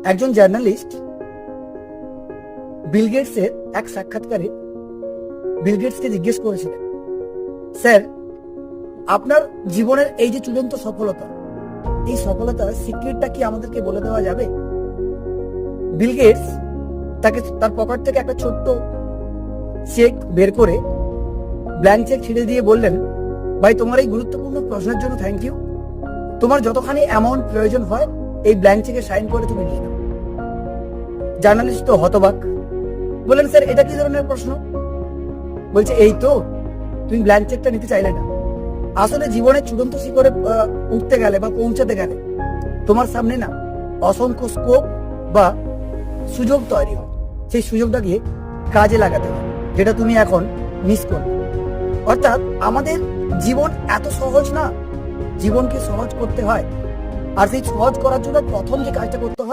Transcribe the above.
একজন জার্নালিস্ট বিল গেটসের এক সাক্ষাৎকারে বিল গেটসকে জিজ্ঞেস করেছিলেন, স্যার, আপনার জীবনের এই যে চূড়ান্ত সফলতা, এই সফলতার সিক্রেটটা কি আমাদেরকে বলে দেওয়া যাবে? বিল গেটস তাকে তার পকেট থেকে একটা ছোট্ট চেক বের করে ব্ল্যাঙ্ক চেক ছিঁড়ে দিয়ে বললেন, ভাই, তোমার এই গুরুত্বপূর্ণ প্রশ্নের জন্য থ্যাংক ইউ। তোমার যতখানি অ্যামাউন্ট প্রয়োজন হয় এই ব্ল্যাঙ্ক চেকে সাইন করে তুমি নিয়ে নাও। জার্নালিস্ট তো হতবাক, বললেন, স্যার, এটা কি ধরনের প্রশ্ন? বলছে, এই তো, তুমি ব্ল্যাঙ্ক চেকটা নিতে চাইলে না। আসলে জীবনের চূড়ান্ত শিখরে উঠতে গেলে বা পৌঁছাতে গেলে তোমার সামনে না অসংখ্য স্কোপ বা সুযোগ তৈরি হয়। সেই সুযোগটাকে কাজে লাগাতে হয়, যেটা তুমি এখন মিস করবে। অর্থাৎ আমাদের জীবন এত সহজ না, জীবনকে সহজ করতে হয়। আর সেই সহজ করার জন্য প্রথম যে কাজটা করতে হয়